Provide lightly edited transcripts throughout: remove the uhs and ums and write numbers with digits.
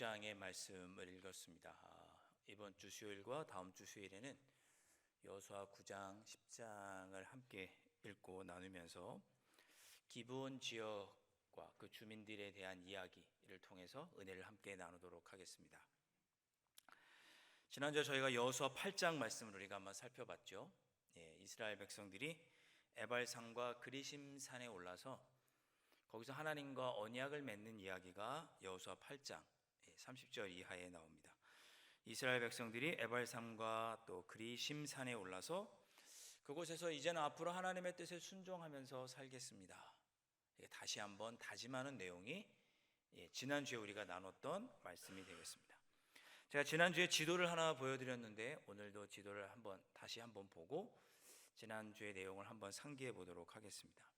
9장의 말씀을 읽었습니다. 이번 주 수요일과 다음 주 수요일에는 여호수아 9장, 10장을 함께 읽고 나누면서 기브온 지역과 그 주민들에 대한 이야기를 통해서 은혜를 함께 나누도록 하겠습니다. 지난주에 저희가 여호수아 8장 말씀을 우리가 한번 살펴봤죠. 이스라엘 백성들이 에발산과 그리심산에 올라서 거기서 하나님과 언약을 맺는 이야기가 여호수아 8장 30절 이하에 나옵니다. 이스라엘 백성들이 에발산과 또 그리심산에 올라서 그곳에서 이제는 앞으로 하나님의 뜻에 순종하면서 살겠습니다. 다시 한번 다짐하는 내용이 지난주에 우리가 나눴던 말씀이 되겠습니다. 제가 지난주에 지도를 하나 보여드렸는데 오늘도 지도를 다시 한번 보고 지난주의 내용을 한번 상기해 보도록 하겠습니다.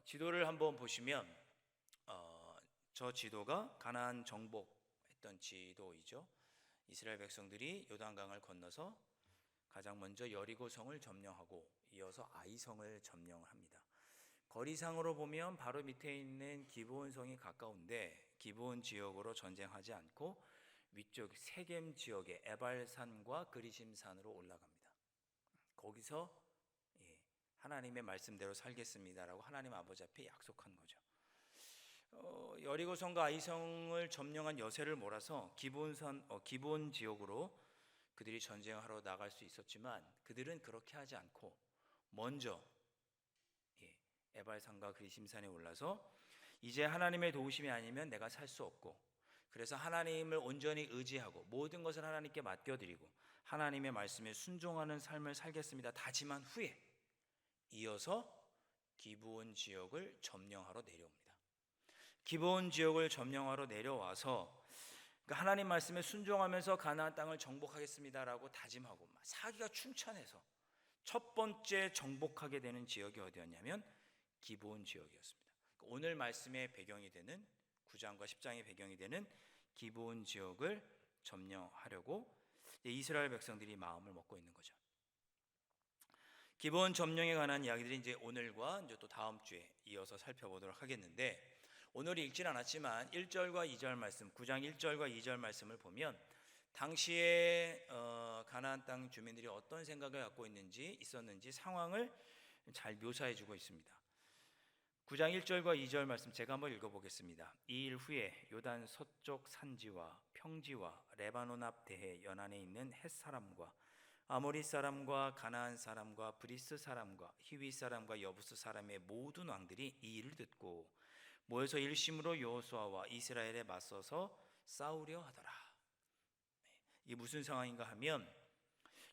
지도를 한번 보시면 저 지도가 가나안 정복했던 지도이죠. 이스라엘 백성들이 요단강을 건너서 가장 먼저 여리고성을 점령하고 이어서 아이성을 점령합니다. 거리상으로 보면 바로 밑에 있는 기브온성이 가까운데 기브온 지역으로 전쟁하지 않고 위쪽 세겜 지역의 에발산과 그리심산으로 올라갑니다. 거기서 하나님의 말씀대로 살겠습니다라고 하나님 아버지 앞에 약속한 거죠. 여리고성과 아이성을 점령한 여세를 몰아서 기브온 지역으로 그들이 전쟁하러 나갈 수 있었지만 그들은 그렇게 하지 않고 먼저 에발산과 그리심산에 올라서 이제 하나님의 도우심이 아니면 내가 살 수 없고 그래서 하나님을 온전히 의지하고 모든 것을 하나님께 맡겨드리고 하나님의 말씀에 순종하는 삶을 살겠습니다 다짐한 후에 이어서 기브온 지역을 점령하러 내려옵니다. 기브온 지역을 점령하러 내려와서 하나님 말씀에 순종하면서 가나안 땅을 정복하겠습니다라고 다짐하고 사기가 충천해서 첫 번째 정복하게 되는 지역이 어디였냐면 기브온 지역이었습니다. 오늘 말씀의 배경이 되는 9장과 10장의 배경이 되는 기브온 지역을 점령하려고 이스라엘 백성들이 마음을 먹고 있는 거죠. 기브온 점령에 관한 이야기들이 이제 오늘과 이제 또 다음 주에 이어서 살펴보도록 하겠는데 오늘 읽진 않았지만 1절과 2절 말씀, 9장 1절과 2절 말씀을 보면 당시에 가나안 땅 주민들이 어떤 생각을 갖고 있었는지 상황을 잘 묘사해 주고 있습니다. 9장 1절과 2절 말씀 제가 한번 읽어보겠습니다. 이 일 후에 요단 서쪽 산지와 평지와 레바논 앞 대해 연안에 있는 헷 사람과 아모리 사람과 가나안 사람과 브리스 사람과 히위 사람과 여부스 사람의 모든 왕들이 이 일을 듣고 모여서 일심으로 여호수아와 이스라엘에 맞서서 싸우려 하더라. 이게 무슨 상황인가 하면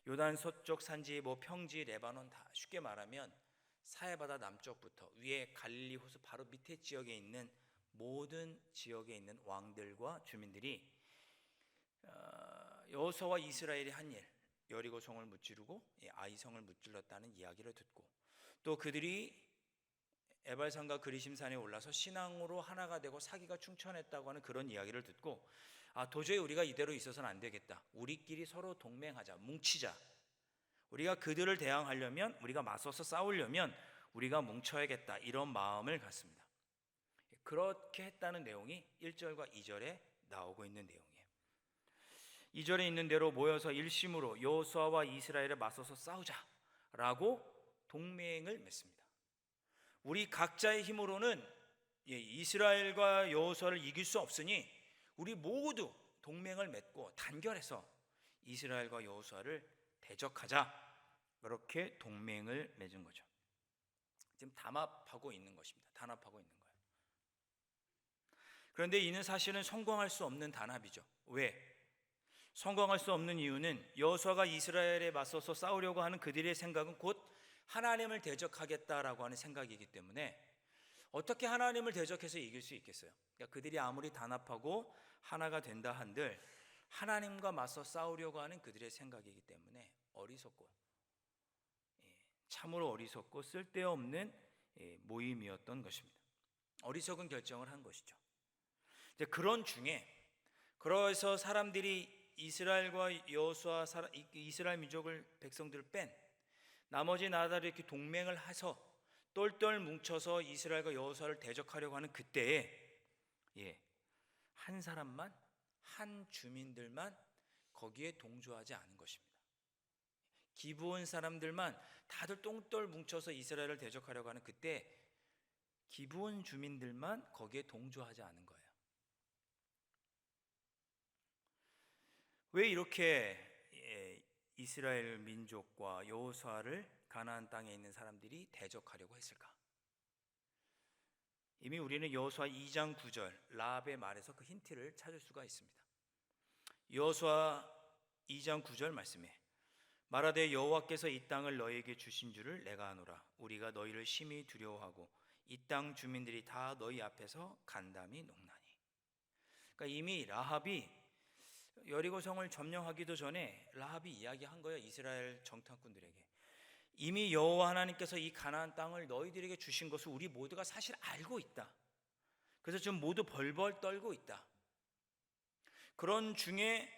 요단 서쪽 산지 평지 레바논 다 쉽게 말하면 사해바다 남쪽부터 위에 갈릴리 호수 바로 밑에 지역에 있는 모든 지역에 있는 왕들과 주민들이 여호수아와 이스라엘이 한 일 여리고성을 무찌르고 아이성을 무찔렀다는 이야기를 듣고 또 그들이 에발산과 그리심산에 올라서 신앙으로 하나가 되고 사기가 충천했다고 하는 그런 이야기를 듣고 도저히 우리가 이대로 있어서는 안 되겠다. 우리끼리 서로 동맹하자, 뭉치자. 우리가 그들을 대항하려면 우리가 맞서서 싸우려면 우리가 뭉쳐야겠다. 이런 마음을 갖습니다. 그렇게 했다는 내용이 1절과 2절에 나오고 있는 내용이에요. 2절에 있는 대로 모여서 일심으로 여호수아와 이스라엘에 맞서서 싸우자라고 동맹을 맺습니다. 우리 각자의 힘으로는 이스라엘과 여호수아를 이길 수 없으니 우리 모두 동맹을 맺고 단결해서 이스라엘과 여호수아를 대적하자 그렇게 동맹을 맺은 거죠. 지금 단합하고 있는 것입니다. 단합하고 있는 거예요. 그런데 이는 사실은 성공할 수 없는 단합이죠. 왜? 성공할 수 없는 이유는 여호수아가 이스라엘에 맞서서 싸우려고 하는 그들의 생각은 곧 하나님을 대적하겠다라고 하는 생각이기 때문에 어떻게 하나님을 대적해서 이길 수 있겠어요? 그러니까 그들이 아무리 단합하고 하나가 된다 한들 하나님과 맞서 싸우려고 하는 그들의 생각이기 때문에 어리석고 참으로 어리석고 쓸데없는 모임이었던 것입니다. 어리석은 결정을 한 것이죠. 이제 그런 중에 그래서 사람들이 이스라엘과 여호수아 이스라엘 민족을 백성들을 뺀 나머지 나라들이 이렇게 동맹을 해서 똘똘 뭉쳐서 이스라엘과 여호수아를 대적하려고 하는 그때에 한 사람만, 한 주민들만 거기에 동조하지 않은 것입니다. 기브온 사람들만 다들 똥떨 뭉쳐서 이스라엘을 대적하려고 하는 그때 기브온 주민들만 거기에 동조하지 않은 거예요. 왜 이렇게 이스라엘 민족과 여호수아를 가나안 땅에 있는 사람들이 대적하려고 했을까? 이미 우리는 여호수아 2장 9절 라합의 말에서 그 힌트를 찾을 수가 있습니다. 여호수아 2장 9절 말씀에 말하되 여호와께서 이 땅을 너희에게 주신 줄을 내가 아노라. 우리가 너희를 심히 두려워하고 이 땅 주민들이 다 너희 앞에서 간담이 녹나니. 그러니까 이미 라합이 여리고 성을 점령하기도 전에 라합이 이야기한 거예요. 이스라엘 정탐꾼들에게. 이미 여호와 하나님께서 이 가나안 땅을 너희들에게 주신 것을 우리 모두가 사실 알고 있다. 그래서 지금 모두 벌벌 떨고 있다. 그런 중에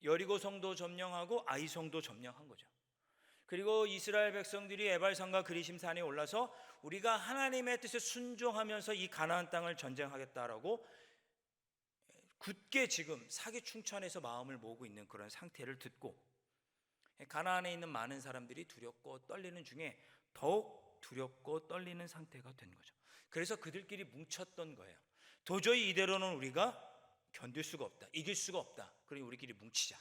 여리고 성도 점령하고 아이 성도 점령한 거죠. 그리고 이스라엘 백성들이 에발산과 그리심산에 올라서 우리가 하나님의 뜻에 순종하면서 이 가나안 땅을 전쟁하겠다라고 굳게 지금 사기충천해서 마음을 모으고 있는 그런 상태를 듣고 가나안에 있는 많은 사람들이 두렵고 떨리는 중에 더욱 두렵고 떨리는 상태가 된 거죠. 그래서 그들끼리 뭉쳤던 거예요. 도저히 이대로는 우리가 견딜 수가 없다. 이길 수가 없다. 그러니 우리끼리 뭉치자.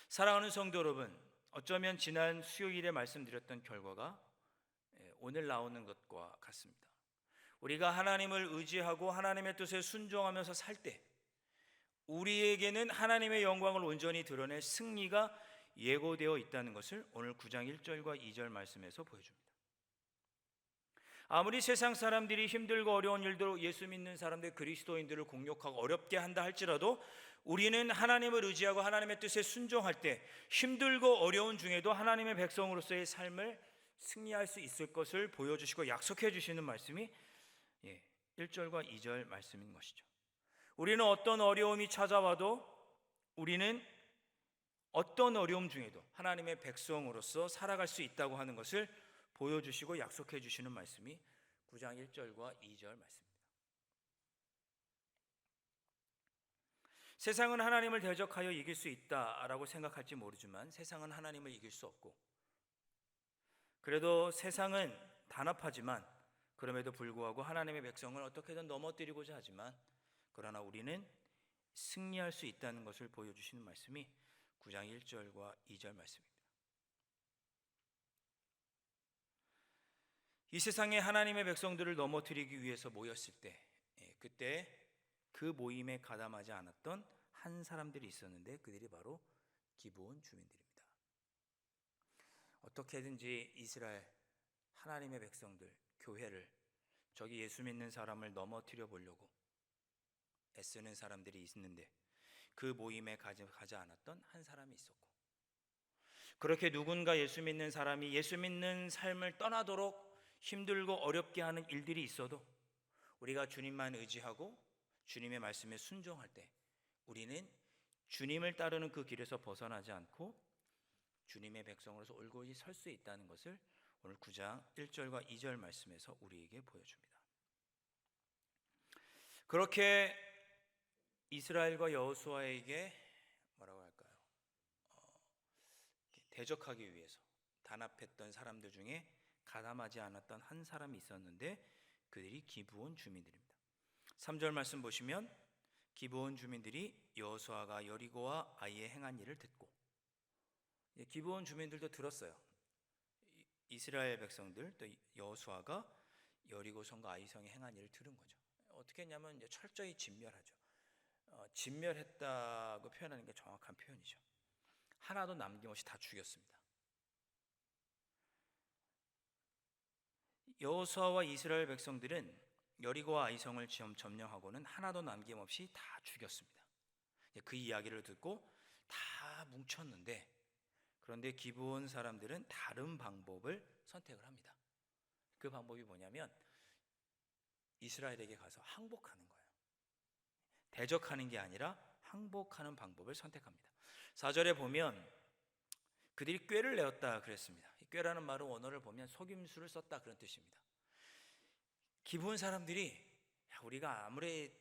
사랑하는 성도 여러분, 어쩌면 지난 수요일에 말씀드렸던 결과가 오늘 나오는 것과 같습니다. 우리가 하나님을 의지하고 하나님의 뜻에 순종하면서 살 때 우리에게는 하나님의 영광을 온전히 드러낼 승리가 예고되어 있다는 것을 오늘 9장 1절과 2절 말씀에서 보여줍니다. 아무리 세상 사람들이 힘들고 어려운 일도 예수 믿는 사람들 그리스도인들을 공격하고 어렵게 한다 할지라도 우리는 하나님을 의지하고 하나님의 뜻에 순종할 때 힘들고 어려운 중에도 하나님의 백성으로서의 삶을 승리할 수 있을 것을 보여주시고 약속해 주시는 말씀이 1절과 2절 말씀인 것이죠. 우리는 어떤 어려움이 찾아와도 우리는 어떤 어려움 중에도 하나님의 백성으로서 살아갈 수 있다고 하는 것을 보여주시고 약속해 주시는 말씀이 9장 1절과 2절 말씀입니다. 세상은 하나님을 대적하여 이길 수 있다라고 생각할지 모르지만 세상은 하나님을 이길 수 없고, 그래도 세상은 단합하지만 그럼에도 불구하고 하나님의 백성을 어떻게든 넘어뜨리고자 하지만 그러나 우리는 승리할 수 있다는 것을 보여주시는 말씀이 9장 1절과 2절 말씀입니다. 이 세상에 하나님의 백성들을 넘어뜨리기 위해서 모였을 때 그때 그 모임에 가담하지 않았던 한 사람들이 있었는데 그들이 바로 기브온 주민들입니다. 어떻게든지 이스라엘 하나님의 백성들, 교회를, 저기 예수 믿는 사람을 넘어뜨려 보려고 애쓰는 사람들이 있는데 그 모임에 가지 않았던 한 사람이 있었고, 그렇게 누군가 예수 믿는 사람이 예수 믿는 삶을 떠나도록 힘들고 어렵게 하는 일들이 있어도 우리가 주님만 의지하고 주님의 말씀에 순종할 때 우리는 주님을 따르는 그 길에서 벗어나지 않고 주님의 백성으로서 올곧이 설 수 있다는 것을 오늘 9장 1절과 2절 말씀에서 우리에게 보여줍니다. 그렇게 이스라엘과 여호수아에게 뭐라고 할까요? 대적하기 위해서 단합했던 사람들 중에 가담하지 않았던 한 사람이 있었는데 그들이 기브온 주민들입니다. 3절 말씀 보시면 기브온 주민들이 여호수아가 여리고와 아이의 행한 일을 듣고, 기브온 주민들도 들었어요. 이스라엘 백성들 또 여호수아가 여리고 성과 아이 성에 행한 일을 들은 거죠. 어떻게 했냐면 이제 철저히 진멸하죠. 진멸했다고 표현하는 게 정확한 표현이죠. 하나도 남김없이 다 죽였습니다. 여호수아와 이스라엘 백성들은 여리고와 아이성을 점령하고는 하나도 남김없이 다 죽였습니다. 그 이야기를 듣고 다 뭉쳤는데, 그런데 기브온 사람들은 다른 방법을 선택을 합니다. 그 방법이 뭐냐면 이스라엘에게 가서 항복하는 거예요. 대적하는 게 아니라 항복하는 방법을 선택합니다. 4절에 보면 그들이 꾀를 내었다 그랬습니다. 꾀라는 말은 원어를 보면 속임수를 썼다 그런 뜻입니다. 기브온 사람들이 우리가 아무리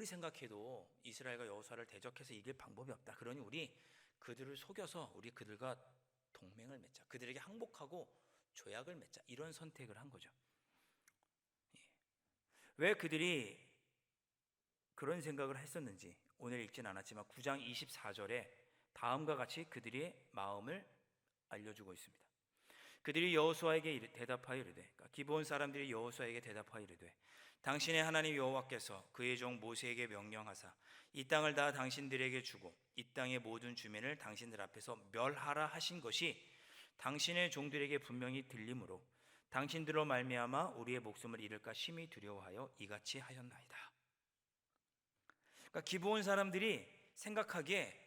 생각해도 이스라엘과 여호수아를 대적해서 이길 방법이 없다. 그러니 우리 그들을 속여서 우리 그들과 동맹을 맺자. 그들에게 항복하고 조약을 맺자. 이런 선택을 한 거죠. 왜 그들이 그런 생각을 했었는지 오늘 읽진 않았지만 9장 24절에 다음과 같이 그들의 마음을 알려주고 있습니다. 그들이 여호수아에게 대답하여 이르되, 그러니까 기브온 사람들이 여호수아에게 대답하여 이르되, 당신의 하나님 여호와께서 그의 종 모세에게 명령하사 이 땅을 다 당신들에게 주고 이 땅의 모든 주민을 당신들 앞에서 멸하라 하신 것이 당신의 종들에게 분명히 들림으로 당신들로 말미암아 우리의 목숨을 잃을까 심히 두려워하여 이같이 하였나이다. 그러니까 기브온 사람들이 생각하기에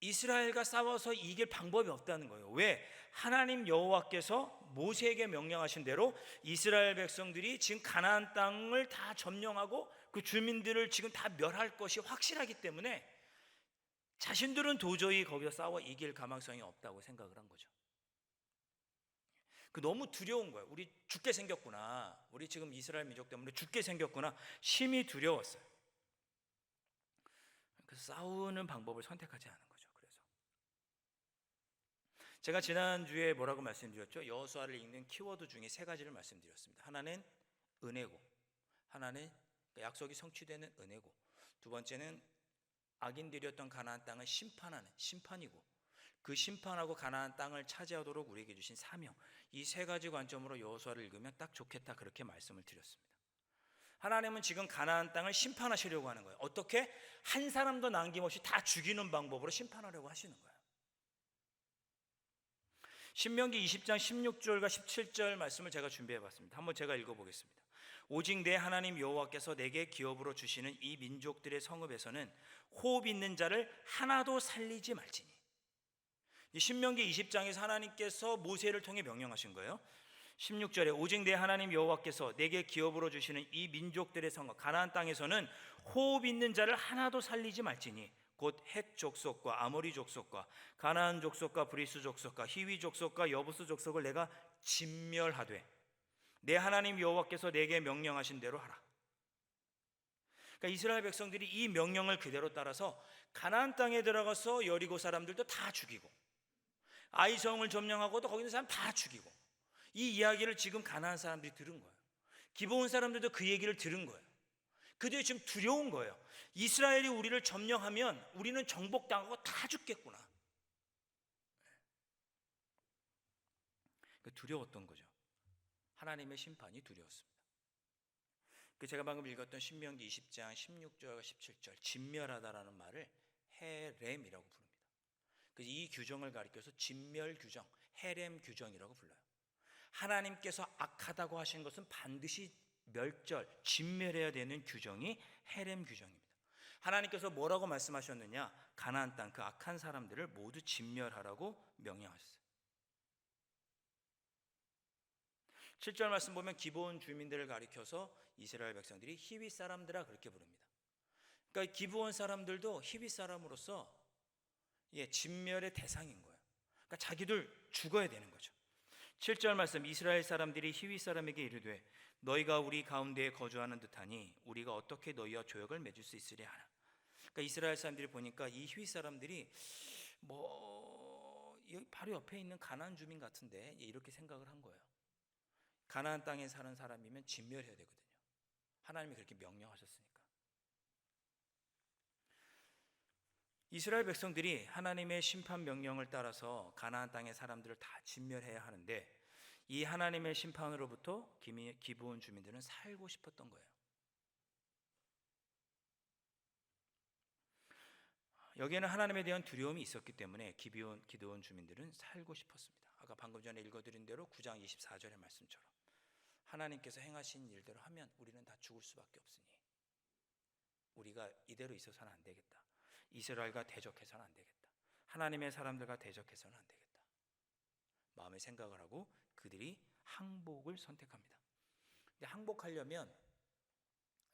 이스라엘과 싸워서 이길 방법이 없다는 거예요. 왜? 하나님 여호와께서 모세에게 명령하신 대로 이스라엘 백성들이 지금 가나안 땅을 다 점령하고 그 주민들을 지금 다 멸할 것이 확실하기 때문에 자신들은 도저히 거기서 싸워 이길 가망성이 없다고 생각을 한 거죠. 너무 두려운 거예요. 우리 죽게 생겼구나. 우리 지금 이스라엘 민족 때문에 죽게 생겼구나. 심히 두려웠어요. 그래서 싸우는 방법을 선택하지 않은 거죠. 제가 지난주에 뭐라고 말씀드렸죠? 여호수아를 읽는 키워드 중에 세 가지를 말씀드렸습니다. 하나는 은혜고, 하나는 약속이 성취되는 은혜고, 두 번째는 악인들이었던 가나안 땅을 심판하는 심판이고, 그 심판하고 가나안 땅을 차지하도록 우리에게 주신 사명, 이 세 가지 관점으로 여호수아를 읽으면 딱 좋겠다, 그렇게 말씀을 드렸습니다. 하나님은 지금 가나안 땅을 심판하시려고 하는 거예요. 어떻게? 한 사람도 남김없이 다 죽이는 방법으로 심판하려고 하시는 거예요. 신명기 20장 16절과 17절 말씀을 제가 준비해 봤습니다. 한번 제가 읽어보겠습니다. 오직 내 하나님 여호와께서 내게 기업으로 주시는 이 민족들의 성읍에서는 호흡 있는 자를 하나도 살리지 말지니. 신명기 20장에서 하나님께서 모세를 통해 명령하신 거예요. 16절에 오직 내 하나님 여호와께서 내게 기업으로 주시는 이 민족들의 성읍 가나안 땅에서는 호흡 있는 자를 하나도 살리지 말지니 곧 헷 족속과 아모리 족속과 가나안 족속과 브리스 족속과 히위 족속과 여부스 족속을 내가 진멸하되 내 하나님 여호와께서 내게 명령하신 대로 하라. 그러니까 이스라엘 백성들이 이 명령을 그대로 따라서 가나안 땅에 들어가서 여리고 사람들도 다 죽이고 아이성을 점령하고도 거기 있는 사람 다 죽이고, 이 이야기를 지금 가나안 사람들이 들은 거예요. 기브온 사람들도 그 얘기를 들은 거예요. 그들이 지금 두려운 거예요. 이스라엘이 우리를 점령하면 우리는 정복당하고 다 죽겠구나. 두려웠던 거죠. 하나님의 심판이 두려웠습니다. 제가 방금 읽었던 신명기 20장 16절과 17절 진멸하다라는 말을 헤렘이라고 부릅니다. 이 규정을 가리켜서 진멸 규정, 헤렘 규정이라고 불러요. 하나님께서 악하다고 하신 것은 반드시 멸절, 진멸해야 되는 규정이 헤렘 규정입니다. 하나님께서 뭐라고 말씀하셨느냐? 가나안 땅 그 악한 사람들을 모두 진멸하라고 명령하셨어요. 7절 말씀 보면 기브온 주민들을 가리켜서 이스라엘 백성들이 히위 사람들아 그렇게 부릅니다. 그러니까 기브온 사람들도 히위 사람으로서 진멸의 대상인 거예요. 그러니까 자기들 죽어야 되는 거죠. 7절 말씀 이스라엘 사람들이 히위 사람에게 이르되 너희가 우리 가운데에 거주하는 듯하니 우리가 어떻게 너희와 조약을 맺을 수 있으랴 하나. 그러니까 이스라엘 사람들이 보니까 이 히위 사람들이 여기 바로 옆에 있는 가나안 주민 같은데 이렇게 생각을 한 거예요. 가나안 땅에 사는 사람이면 진멸해야 되거든요. 하나님이 그렇게 명령하셨으니까. 이스라엘 백성들이 하나님의 심판 명령을 따라서 가나안 땅의 사람들을 다 진멸해야 하는데 이 하나님의 심판으로부터 기브온 주민들은 살고 싶었던 거예요. 여기에는 하나님에 대한 두려움이 있었기 때문에 기드온 주민들은 살고 싶었습니다. 아까 방금 전에 읽어드린 대로 9장 24절의 말씀처럼 하나님께서 행하신 일대로 하면 우리는 다 죽을 수밖에 없으니 우리가 이대로 있어서는 안 되겠다. 이스라엘과 대적해서는 안 되겠다. 하나님의 사람들과 대적해서는 안 되겠다. 마음의 생각을 하고 그들이 항복을 선택합니다. 근데 항복하려면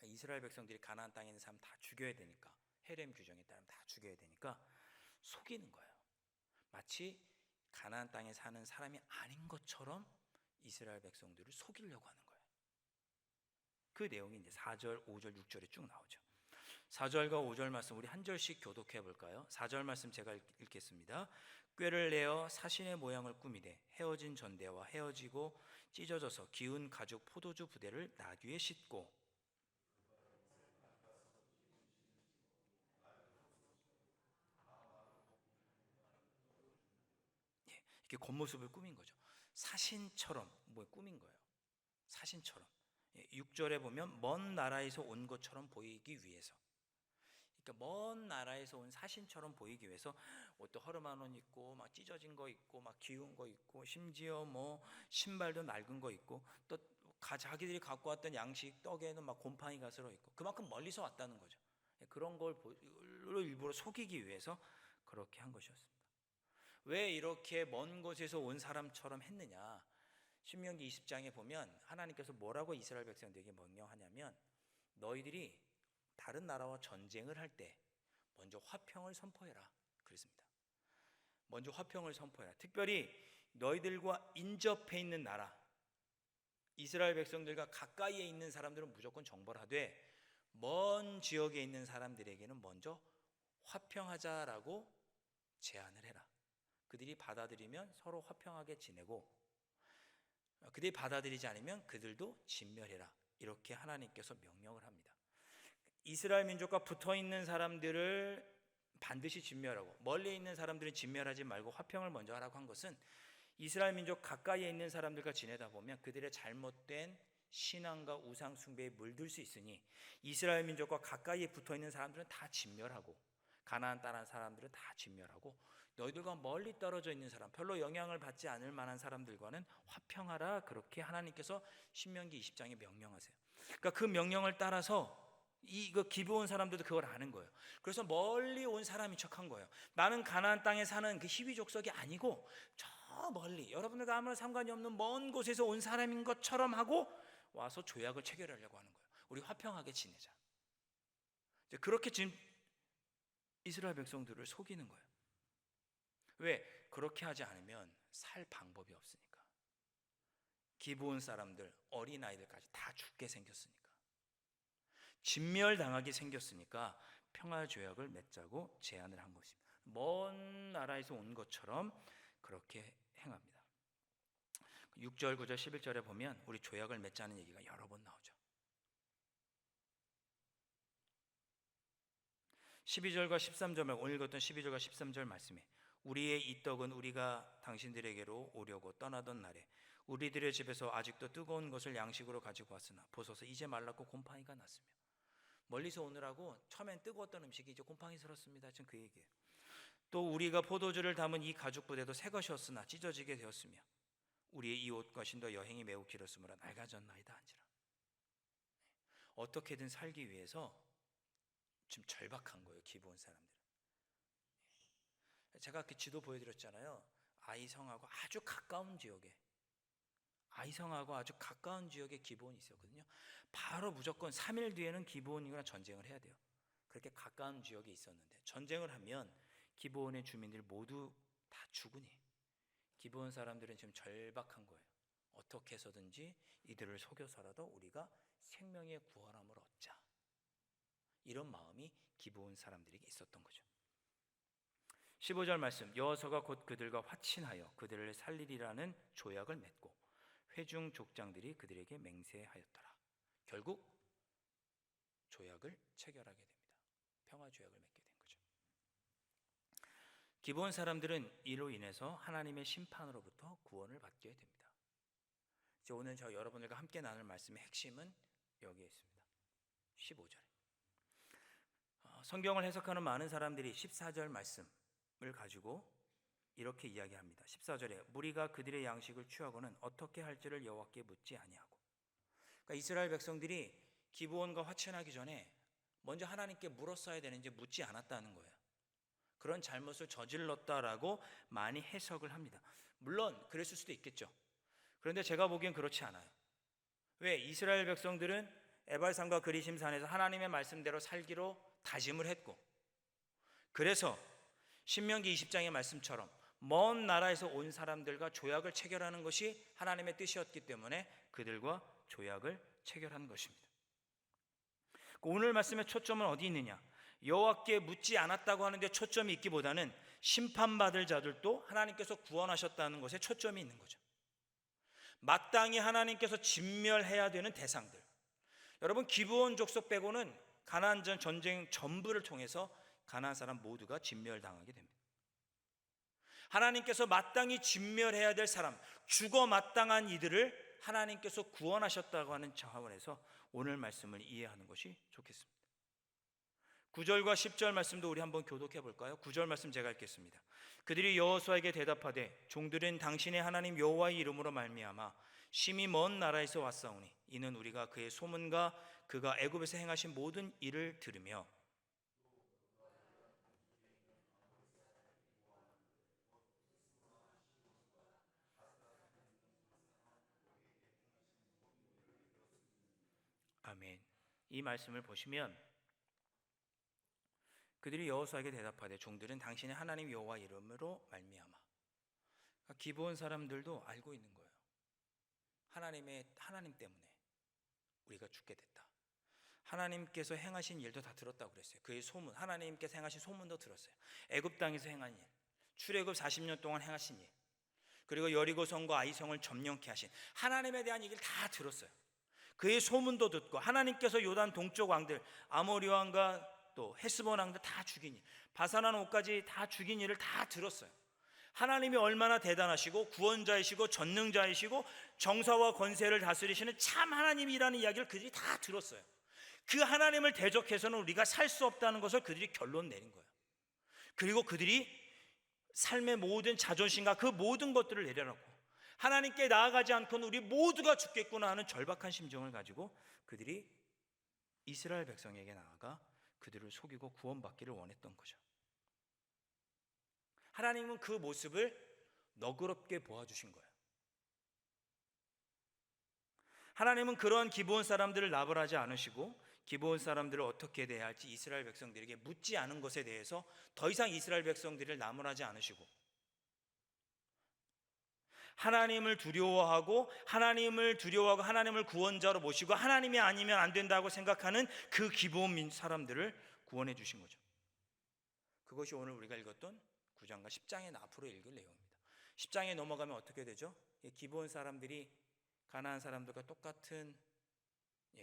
이스라엘 백성들이 가나안 땅에 있는 사람 다 죽여야 되니까, 헤렘 규정에 따르면 다 죽여야 되니까 속이는 거예요. 마치 가나안 땅에 사는 사람이 아닌 것처럼 이스라엘 백성들을 속이려고 하는 거예요. 그 내용이 이제 4절, 5절, 6절에 쭉 나오죠. 4절과 5절 말씀 우리 한 절씩 교독해 볼까요? 4절 말씀 제가 읽겠습니다. 꾀를 내어 사신의 모양을 꾸미되 헤어진 전대와 헤어지고 찢어져서 기운 가죽 포도주 부대를 나귀에 싣고. 이렇게 겉모습을 꾸민 거죠. 사신처럼 꾸민 거예요. 사신처럼. 6절에 보면 먼 나라에서 온 것처럼 보이기 위해서. 그러니까 먼 나라에서 온 사신처럼 보이기 위해서 옷도 허름한 옷 입고 막 찢어진 거 입고 막 기운 거 입고 심지어 뭐 신발도 낡은 거 입고 또 자기들이 갖고 왔던 양식 떡에는 막 곰팡이가 슬어 있고 그만큼 멀리서 왔다는 거죠. 그런 걸 일부러 속이기 위해서 그렇게 한 것이었습니다. 왜 이렇게 먼 곳에서 온 사람처럼 했느냐? 신명기 20장에 보면 하나님께서 뭐라고 이스라엘 백성들에게 명령하냐면 너희들이 다른 나라와 전쟁을 할 때 먼저 화평을 선포해라 그랬습니다. 먼저 화평을 선포해라. 특별히 너희들과 인접해 있는 나라 이스라엘 백성들과 가까이에 있는 사람들은 무조건 정벌 하되 먼 지역에 있는 사람들에게는 먼저 화평하자라고 제안을 해라. 그들이 받아들이면 서로 화평하게 지내고 그들이 받아들이지 않으면 그들도 진멸해라. 이렇게 하나님께서 명령을 합니다. 이스라엘 민족과 붙어있는 사람들을 반드시 진멸하고 멀리 있는 사람들은 진멸하지 말고 화평을 먼저 하라고 한 것은 이스라엘 민족 가까이에 있는 사람들과 지내다 보면 그들의 잘못된 신앙과 우상 숭배에 물들 수 있으니 이스라엘 민족과 가까이에 붙어있는 사람들은 다 진멸하고 가나안 땅 사람들은 다 진멸하고 너희들과 멀리 떨어져 있는 사람 별로 영향을 받지 않을 만한 사람들과는 화평하라. 그렇게 하나님께서 신명기 20장에 명령하세요. 그러니까 그 명령을 따라서 이거 기브온 사람들도 그걸 아는 거예요. 그래서 멀리 온 사람인 척한 거예요. 나는 가나안 땅에 사는 그 히위 족속이 아니고 저 멀리 여러분들과 아무런 상관이 없는 먼 곳에서 온 사람인 것처럼 하고 와서 조약을 체결하려고 하는 거예요. 우리 화평하게 지내자. 그렇게 지금 이스라엘 백성들을 속이는 거예요. 왜? 그렇게 하지 않으면 살 방법이 없으니까. 기브온 사람들, 어린아이들까지 다 죽게 생겼으니까. 진멸당하게 생겼으니까 평화조약을 맺자고 제안을 한 것입니다. 먼 나라에서 온 것처럼 그렇게 행합니다. 6절, 9절, 11절에 보면 우리 조약을 맺자는 얘기가 여러 번 나오죠. 12절과 13절, 오늘 읽었던 12절과 13절 말씀에 우리의 이 떡은 우리가 당신들에게로 오려고 떠나던 날에 우리들의 집에서 아직도 뜨거운 것을 양식으로 가지고 왔으나 보소서 이제 말랐고 곰팡이가 났으며. 멀리서 오느라고 처음엔 뜨거웠던 음식이 이제 곰팡이스럽습니다. 지금 그 얘기예요. 또 우리가 포도주를 담은 이 가죽 부대도 새 것이었으나 찢어지게 되었으며 우리의 이 옷과 신도 여행이 매우 길었으므로 낡아졌나이다 한지라. 어떻게든 살기 위해서 지금 절박한 거예요. 기브온 사람들은. 제가 그 지도 보여드렸잖아요. 아이성하고 아주 가까운 지역에 기브온이 있었거든요. 바로 무조건 3일 뒤에는 기브온이랑 전쟁을 해야 돼요. 그렇게 가까운 지역에 있었는데 전쟁을 하면 기브온의 주민들 모두 다 죽으니 기브온 사람들은 지금 절박한 거예요. 어떻게 해서든지 이들을 속여서라도 우리가 생명의 구원함을 얻자. 이런 마음이 기브온 사람들에게 있었던 거죠. 15절 말씀 여호수아가 곧 그들과 화친하여 그들을 살리리라는 조약을 맺고 회중 족장들이 그들에게 맹세하였더라. 결국 조약을 체결하게 됩니다. 평화 조약을 맺게 된 거죠. 기브온 사람들은 이로 인해서 하나님의 심판으로부터 구원을 받게 됩니다. 이제 오늘 저 여러분들과 함께 나눌 말씀의 핵심은 여기에 있습니다. 15절에 성경을 해석하는 많은 사람들이 14절 말씀을 가지고 이렇게 이야기합니다. 14절에 무리가 그들의 양식을 취하고는 어떻게 할지를 여호와께 묻지 아니하고. 그러니까 이스라엘 백성들이 기브온과 화친하기 전에 먼저 하나님께 물었어야 되는지 묻지 않았다는 거예요. 그런 잘못을 저질렀다라고 많이 해석을 합니다. 물론 그랬을 수도 있겠죠. 그런데 제가 보기엔 그렇지 않아요. 왜? 이스라엘 백성들은 에발산과 그리심산에서 하나님의 말씀대로 살기로 다짐을 했고 그래서 신명기 20장의 말씀처럼 먼 나라에서 온 사람들과 조약을 체결하는 것이 하나님의 뜻이었기 때문에 그들과 조약을 체결한 것입니다. 오늘 말씀의 초점은 어디 있느냐? 여호와께 묻지 않았다고 하는데 초점이 있기보다는 심판받을 자들도 하나님께서 구원하셨다는 것에 초점이 있는 거죠. 마땅히 하나님께서 진멸해야 되는 대상들. 여러분, 기브온 족속 빼고는 가나안 전쟁 전부를 통해서 가나안 사람 모두가 진멸당하게 됩니다. 하나님께서 마땅히 진멸해야 될 사람, 죽어 마땅한 이들을 하나님께서 구원하셨다고 하는 차원에서 오늘 말씀을 이해하는 것이 좋겠습니다. 9절과 10절 말씀도 우리 한번 교독해 볼까요? 9절 말씀 제가 읽겠습니다. 그들이 여호수아에게 대답하되 종들은 당신의 하나님 여호와의 이름으로 말미암아 심히 먼 나라에서 왔사오니 이는 우리가 그의 소문과 그가 애굽에서 행하신 모든 일을 들으며 아멘. 이 말씀을 보시면 그들이 여호수아에게 대답하되 종들은 당신의 하나님 여호와 이름으로 말미암아. 그러니까 기브온 사람들도 알고 있는 거예요. 하나님 때문에 우리가 죽게 됐다. 하나님께서 행하신 일도 다 들었다고 그랬어요. 그의 소문, 하나님께서 행하신 소문도 들었어요. 애굽 땅에서 행한 일, 출애굽 40년 동안 행하신 일, 그리고 여리고성과 아이성을 점령케 하신 하나님에 대한 얘기를 다 들었어요. 그의 소문도 듣고 하나님께서 요단 동쪽 왕들 아모리 왕과 또 헤스본 왕들 다 죽인 일, 바산한 옷까지 다 죽인 일을 다 들었어요. 하나님이 얼마나 대단하시고 구원자이시고 전능자이시고 정사와 권세를 다스리시는 참 하나님이라는 이야기를 그들이 다 들었어요. 그 하나님을 대적해서는 우리가 살 수 없다는 것을 그들이 결론 내린 거예요. 그리고 그들이 삶의 모든 자존심과 그 모든 것들을 내려놓고 하나님께 나아가지 않고는 우리 모두가 죽겠구나 하는 절박한 심정을 가지고 그들이 이스라엘 백성에게 나아가 그들을 속이고 구원받기를 원했던 거죠. 하나님은 그 모습을 너그럽게 보아주신 거예요. 하나님은 그런 기브온 사람들을 나발하지 않으시고 기브온 사람들을 어떻게 대해야 할지 이스라엘 백성들에게 묻지 않은 것에 대해서 더 이상 이스라엘 백성들을 나무라지 않으시고 하나님을 두려워하고 하나님을 구원자로 모시고 하나님이 아니면 안 된다고 생각하는 그 기브온 사람들을 구원해 주신 거죠. 그것이 오늘 우리가 읽었던 9장과 10장의 앞으로 읽을 내용입니다. 10장에 넘어가면 어떻게 되죠? 기브온 사람들이 가나안 사람들과 똑같은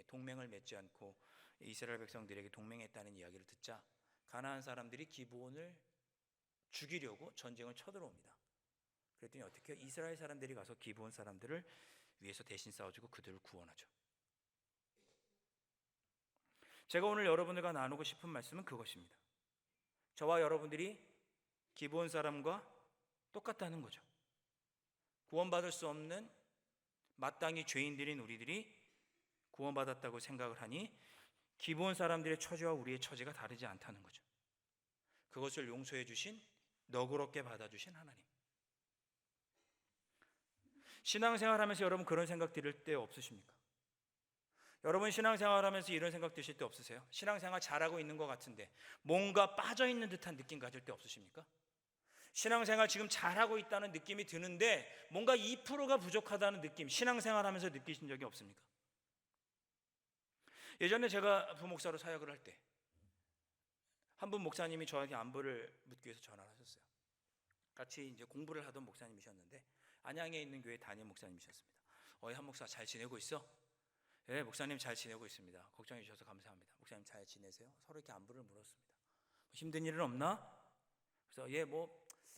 동맹을 맺지 않고 이스라엘 백성들에게 동맹했다는 이야기를 듣자 가나안 사람들이 기브온을 죽이려고 전쟁을 쳐들어옵니다. 그랬더니 어떻게 해요? 이스라엘 사람들이 가서 기브온 사람들을 위해서 대신 싸워주고 그들을 구원하죠. 제가 오늘 여러분들과 나누고 싶은 말씀은 그것입니다. 저와 여러분들이 기브온 사람과 똑같다는 거죠. 구원받을 수 없는 마땅히 죄인들인 우리들이 구원받았다고 생각을 하니 기브온 사람들의 처지와 우리의 처지가 다르지 않다는 거죠. 그것을 용서해 주신, 너그럽게 받아주신 하나님. 신앙생활하면서 여러분 그런 생각 들을 때 없으십니까? 여러분 신앙생활하면서 이런 생각 드실 때 없으세요? 신앙생활 잘하고 있는 것 같은데 뭔가 빠져있는 듯한 느낌 가질 때 없으십니까? 신앙생활 지금 잘하고 있다는 느낌이 드는데 뭔가 2%가 부족하다는 느낌, 신앙생활하면서 느끼신 적이 없습니까? 예전에 제가 부목사로 사역을 할 때 한 분 목사님이 저한테 안부를 묻기 위해서 전화를 하셨어요. 같이 이제 공부를 하던 목사님이셨는데 안양에 있는 교회 담임 목사님이셨습니다. 한 목사 잘 지내고 있어? 네, 목사님 잘 지내고 있습니다. 걱정해 주셔서 감사합니다. 목사님 잘 지내세요? 서로 이렇게 안부를 물었습니다. 힘든 일은 없나? 그래서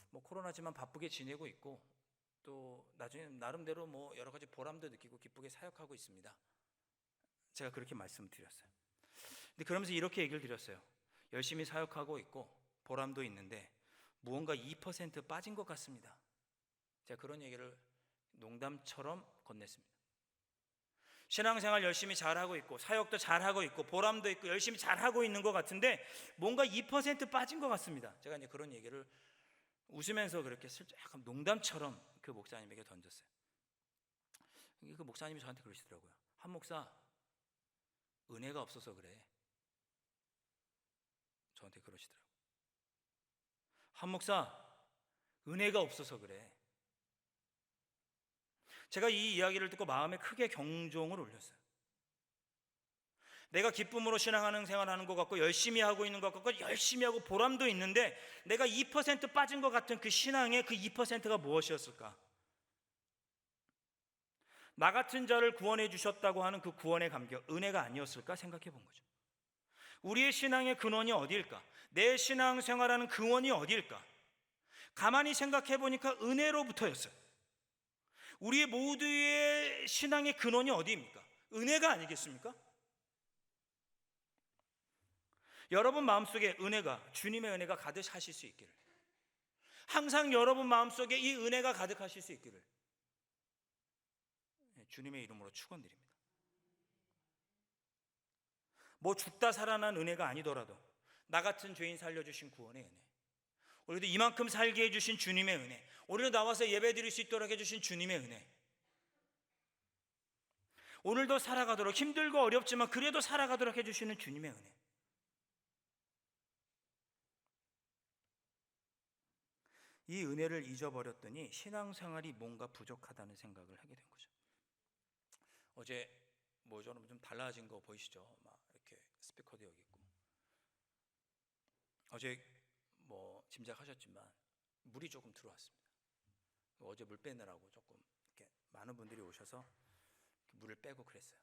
뭐 코로나지만 바쁘게 지내고 있고 또 나중에 나름대로 뭐 여러 가지 보람도 느끼고 기쁘게 사역하고 있습니다. 제가 그렇게 말씀드렸어요. 근데 그러면서 이렇게 얘기를 드렸어요. 열심히 사역하고 있고 보람도 있는데 무언가 2% 빠진 것 같습니다. 제가 그런 얘기를 농담처럼 건넸습니다. 신앙생활 열심히 잘하고 있고 사역도 잘하고 있고 보람도 있고 열심히 잘하고 있는 것 같은데 뭔가 2% 빠진 것 같습니다. 제가 이제 그런 얘기를 웃으면서 그렇게 슬쩍 약간 농담처럼 그 목사님에게 던졌어요. 그 목사님이 저한테 그러시더라고요. 한 목사, 은혜가 없어서 그래. 저한테 그러시더라고요. 한 목사, 은혜가 없어서 그래. 제가 이 이야기를 듣고 마음에 크게 경종을 울렸어요. 내가 기쁨으로 신앙하는 생활하는 것 같고 열심히 하고 있는 것 같고 열심히 하고 보람도 있는데 내가 2% 빠진 것 같은 그 신앙의 그 2%가 무엇이었을까? 나 같은 자를 구원해 주셨다고 하는 그 구원의 감격, 은혜가 아니었을까 생각해 본 거죠. 우리의 신앙의 근원이 어디일까? 내 신앙 생활하는 근원이 어디일까? 가만히 생각해 보니까 은혜로부터였어요. 우리 모두의 신앙의 근원이 어디입니까? 은혜가 아니겠습니까? 여러분 마음속에 은혜가, 주님의 은혜가 가득하실 수 있기를, 항상 여러분 마음속에 이 은혜가 가득하실 수 있기를 주님의 이름으로 축원드립니다. 뭐 죽다 살아난 은혜가 아니더라도 나 같은 죄인 살려주신 구원의 은혜, 우리도 이만큼 살게 해주신 주님의 은혜, 오늘 나와서 예배드릴 수 있도록 해주신 주님의 은혜, 오늘도 살아가도록, 힘들고 어렵지만 그래도 살아가도록 해주시는 주님의 은혜, 이 은혜를 잊어버렸더니 신앙생활이 뭔가 부족하다는 생각을 하게 된 거죠. 어제 뭐 저는 좀 달라진 거 보이시죠? 막 이렇게 스피커도 여기 있고, 어제 뭐 짐작하셨지만 물이 조금 들어왔습니다. 어제 물 빼느라고 조금 이렇게 많은 분들이 오셔서 물을 빼고 그랬어요.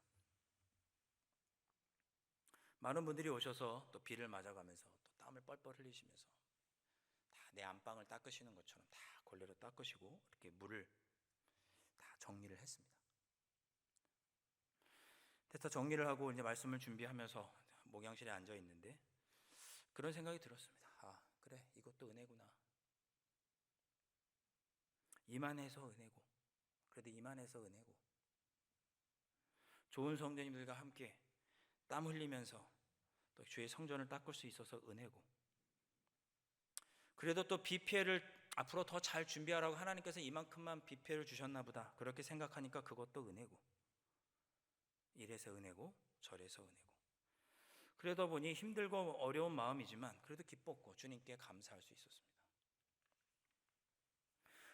많은 분들이 오셔서 또 비를 맞아가면서 또 땀을 뻘뻘 흘리시면서 다 내 안방을 닦으시는 것처럼 다 걸레로 닦으시고 이렇게 물을 다 정리를 했습니다. 그래서 정리를 하고 이제 말씀을 준비하면서 목양실에 앉아 있는데 그런 생각이 들었습니다. 아, 그래, 이것도 은혜구나. 이만해서 은혜고, 그래도 이만해서 은혜고, 좋은 성도님들과 함께 땀 흘리면서 또 주의 성전을 닦을 수 있어서 은혜고, 그래도 또 비 피해를 앞으로 더 잘 준비하라고 하나님께서 이만큼만 비 피해를 주셨나 보다, 그렇게 생각하니까 그것도 은혜고, 이래서 은혜고 저래서 은혜고, 그러다 보니 힘들고 어려운 마음이지만 그래도 기뻤고 주님께 감사할 수 있었습니다.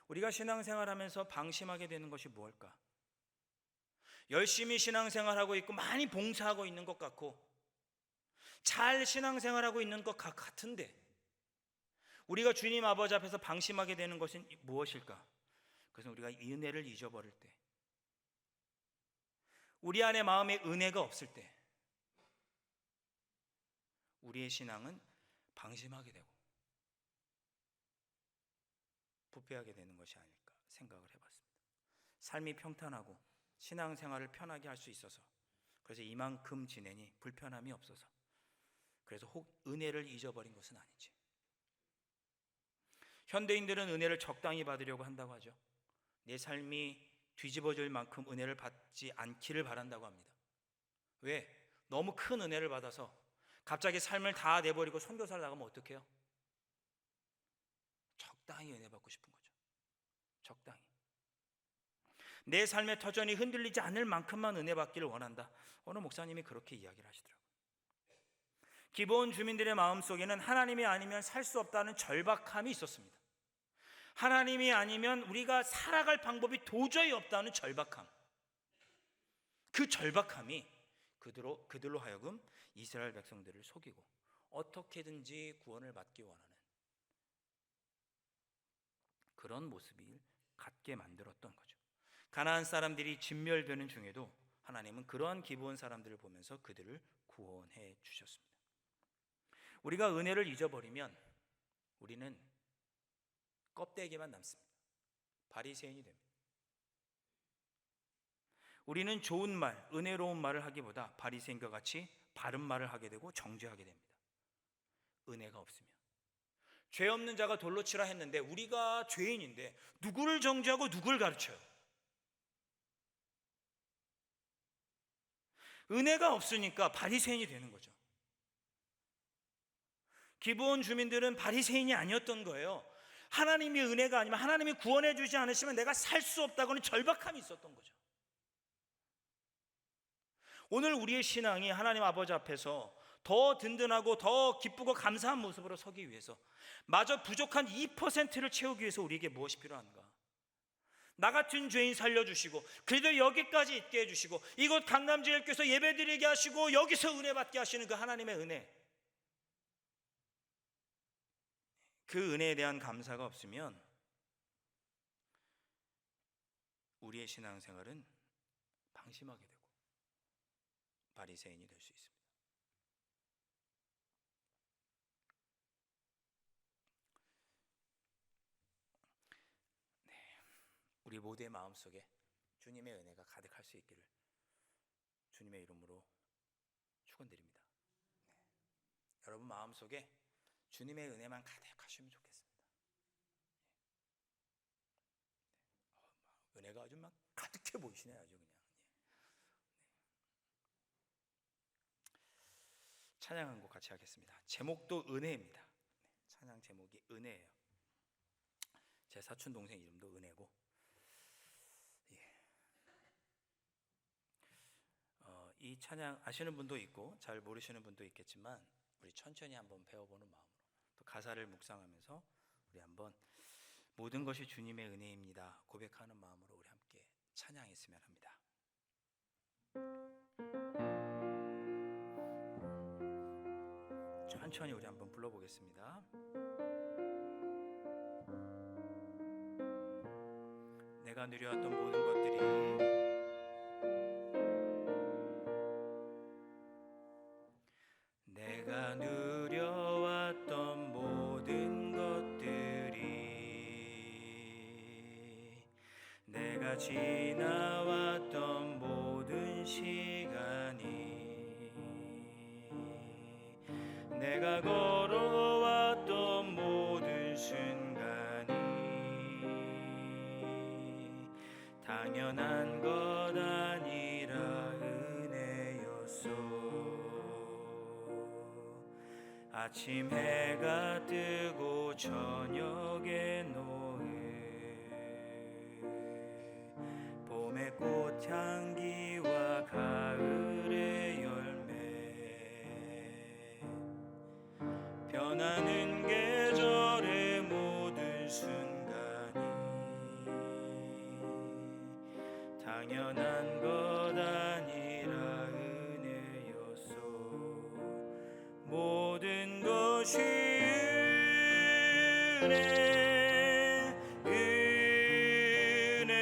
우리가 신앙생활하면서 방심하게 되는 것이 무엇일까? 열심히 신앙생활하고 있고 많이 봉사하고 있는 것 같고 잘 신앙생활하고 있는 것 같은데 우리가 주님 아버지 앞에서 방심하게 되는 것은 무엇일까? 그것은 우리가 이 은혜를 잊어버릴 때, 우리 안에 마음에 은혜가 없을 때 우리의 신앙은 방심하게 되고 부패하게 되는 것이 아닐까 생각을 해봤습니다. 삶이 평탄하고 신앙생활을 편하게 할 수 있어서, 그래서 이만큼 지내니 불편함이 없어서, 그래서 혹 은혜를 잊어버린 것은 아닌지. 현대인들은 은혜를 적당히 받으려고 한다고 하죠. 내 삶이 뒤집어질 만큼 은혜를 받지 않기를 바란다고 합니다. 왜? 너무 큰 은혜를 받아서 갑자기 삶을 다 내버리고 선교사를 나가면 어떡해요? 적당히 은혜 받고 싶은 거죠. 적당히. 내 삶의 터전이 흔들리지 않을 만큼만 은혜 받기를 원한다. 어느 목사님이 그렇게 이야기를 하시더라고요. 기본 주민들의 마음속에는 하나님이 아니면 살 수 없다는 절박함이 있었습니다. 하나님이 아니면 우리가 살아갈 방법이 도저히 없다는 절박함, 그 절박함이 그들로 하여금 이스라엘 백성들을 속이고 어떻게든지 구원을 받기 원하는 그런 모습을 갖게 만들었던 거죠. 가나안 사람들이 진멸되는 중에도 하나님은 그러한 기브온 사람들을 보면서 그들을 구원해 주셨습니다. 우리가 은혜를 잊어버리면 우리는 껍데기만 남습니다. 바리새인이 됩니다. 우리는 좋은 말, 은혜로운 말을 하기보다 바리새인과 같이 바른 말을 하게 되고 정죄하게 됩니다. 은혜가 없으면. 죄 없는 자가 돌로 치라 했는데 우리가 죄인인데 누구를 정죄하고 누구를 가르쳐요? 은혜가 없으니까 바리새인이 되는 거죠. 기브온 주민들은 바리새인이 아니었던 거예요. 하나님의 은혜가 아니면, 하나님이 구원해 주지 않으시면 내가 살 수 없다고는 절박함이 있었던 거죠. 오늘 우리의 신앙이 하나님 아버지 앞에서 더 든든하고 더 기쁘고 감사한 모습으로 서기 위해서, 마저 부족한 2%를 채우기 위해서 우리에게 무엇이 필요한가? 나 같은 죄인 살려주시고 그래도 여기까지 있게 해주시고 이곳 강남제일교회에서 예배드리게 하시고 여기서 은혜 받게 하시는 그 하나님의 은혜, 그 은혜에 대한 감사가 없으면 우리의 신앙생활은 방심하게 되고 바리새인이 될 수 있습니다. 우리 모두의 마음속에 주님의 은혜가 가득할 수 있기를 주님의 이름으로 축원드립니다. 여러분 마음속에 주님의 은혜만 가득하시면 좋겠습니다. 은혜가 아주 막 가득해 보이시네요. 아주 그냥. 찬양 한 곡 같이 하겠습니다. 제목도 은혜입니다. 찬양 제목이 은혜예요. 제 사촌 동생 이름도 은혜고, 이 찬양 아시는 분도 있고 잘 모르시는 분도 있겠지만 우리 천천히 한번 배워보는 마음으로 또 가사를 묵상하면서 우리 한번 모든 것이 주님의 은혜입니다 고백하는 마음으로 우리 함께 찬양했으면 합니다. 천천히 우리 한번 불러보겠습니다. 내가 누려왔던 모든 것들이 내가 누려왔던 모든 것들이 내가 지나왔던 모든 시간이 내가 걸어왔던 모든 순간이 당연한 것 아니라 은혜였소. 아침 해가 뜨고 저녁에 노을 봄의 꽃향기와 가을의 열매 변하는 계절의 모든 순간이 당연한 것 아니라 은혜였소. 모든 것이 은혜 은혜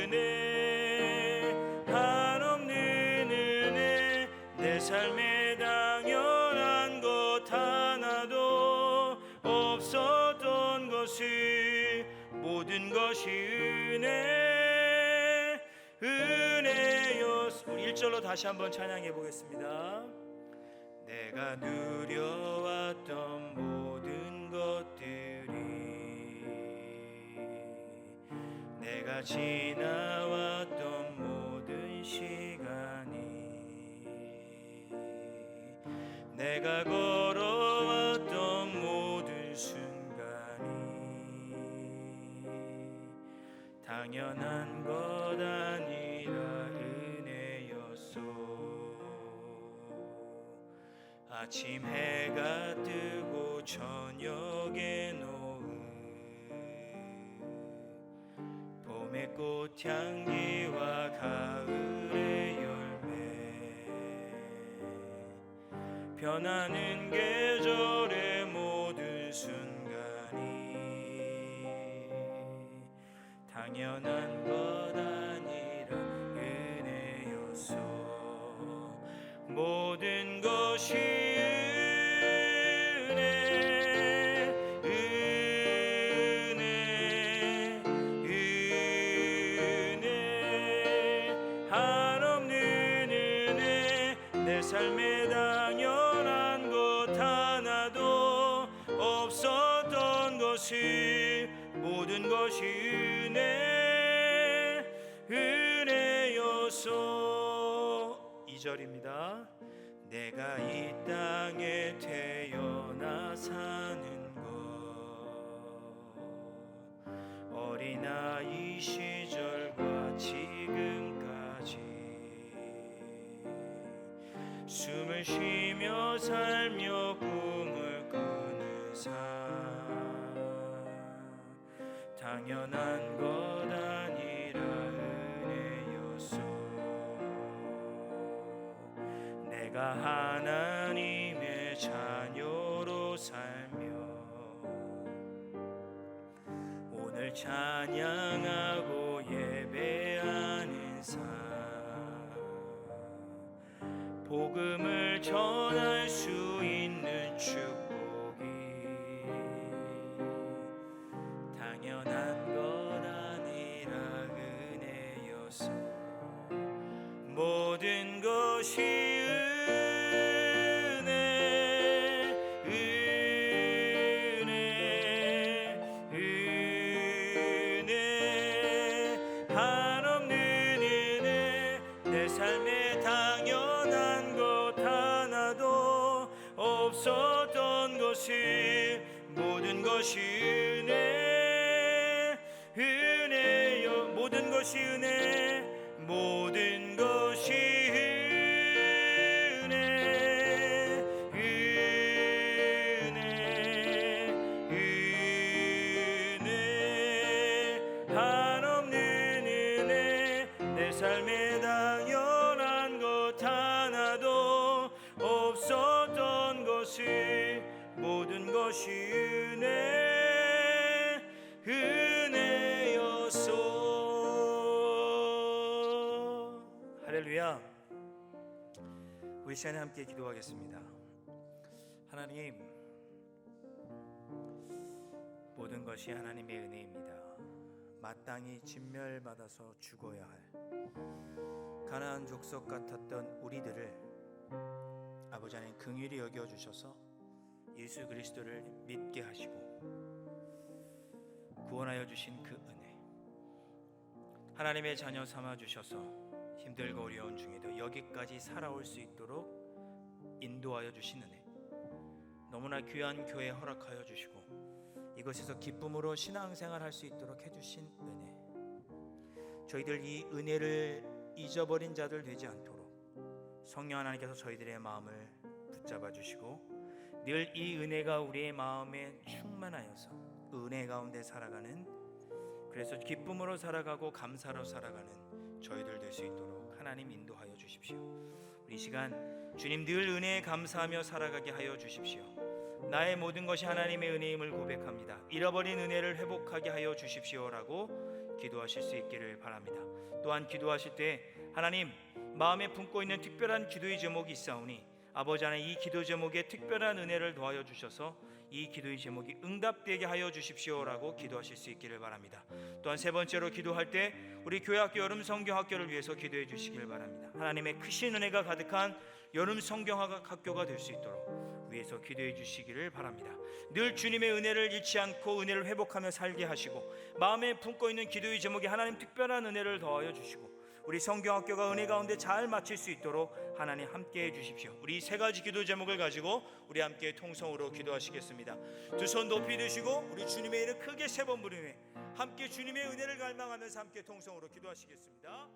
은혜 한없는 은혜 내 삶에 당연한 것 하나도 없었던 것을 모든 것이 은혜였소. 우리 1절로 다시 한번 찬양해 보겠습니다. 내가 누려왔던 모든 것들이 내가 지나왔던 모든 시간이 내가 걸어왔던 모든 순간이 당연한 것 아니라 아침 해가 뜨고 저녁에 노을 봄의 꽃향기와 가을의 열매 변하는 계절의 모든 순간이 당연한 것 아니라 은혜였소. 모든 것이 삶에 당연한 것 하나도 없었던 것을 모든 것이 은혜였소. 2절입니다. 내가 이 땅에 태어나 사는 것 어린아이 시절과 지금까지 숨을 쉬며 살며 꿈을 꾸는 삶 당연한 것 아니라 은혜였소. 내가 하나님의 자녀로 살며 오늘 찬양하고 예배하는 삶, 복음을 전할 수 있는 축복이 당연한 것 아니라 은혜여서 모든 것이 은혜 한없는 은혜 내 삶에 당연한 것 하나도 없었던 것이 모든 것이 은혜여 모든 것이 은혜 모든 것이 은혜 한없는 은혜 내 삶에 당연한 것 하나도 없었던 것이 모든 것이 은혜였소. 할렐루야. 우리 시간에 함께 기도하겠습니다. 하나님, 모든 것이 하나님의 은혜입니다. 마땅히 진멸받아서 죽어야 할 가나안 족속 같았던 우리들을 아버지 하나님 긍휼히 여겨주셔서 예수 그리스도를 믿게 하시고 구원하여 주신 그 은혜, 하나님의 자녀 삼아 주셔서 힘들고 어려운 중에도 여기까지 살아올 수 있도록 인도하여 주신 은혜, 너무나 귀한 교회 허락하여 주시고 이것에서 기쁨으로 신앙생활 할 수 있도록 해주신 은혜, 저희들 이 은혜를 잊어버린 자들 되지 않도록 성령 하나님께서 저희들의 마음을 붙잡아 주시고 늘 이 은혜가 우리의 마음에 충만하여서 은혜 가운데 살아가는, 그래서 기쁨으로 살아가고 감사로 살아가는 저희들 될 수 있도록 하나님 인도하여 주십시오. 우리 시간 주님 늘 은혜에 감사하며 살아가게 하여 주십시오. 나의 모든 것이 하나님의 은혜임을 고백합니다. 잃어버린 은혜를 회복하게 하여 주십시오라고 기도하실 수 있기를 바랍니다. 또한 기도하실 때 하나님 마음에 품고 있는 특별한 기도의 제목이 있사오니 아버지 하나님 이 기도 제목에 특별한 은혜를 더하여 주셔서 이 기도의 제목이 응답되게 하여 주십시오라고 기도하실 수 있기를 바랍니다. 또한 세 번째로 기도할 때 우리 교회학교 여름 성경학교를 위해서 기도해 주시기를 바랍니다. 하나님의 크신 은혜가 가득한 여름 성경학교가 될 수 있도록 위해서 기도해 주시기를 바랍니다. 늘 주님의 은혜를 잃지 않고 은혜를 회복하며 살게 하시고 마음에 품고 있는 기도의 제목에 하나님 특별한 은혜를 더하여 주시고 우리 성경학교가 은혜 가운데 잘 마칠 수 있도록 하나님 함께해 주십시오. 우리 세 가지 기도 제목을 가지고 우리 함께 통성으로 기도하시겠습니다. 두 손 높이 드시고 우리 주님의 이름 크게 세 번 부르며 함께 주님의 은혜를 갈망하면서 함께 통성으로 기도하시겠습니다.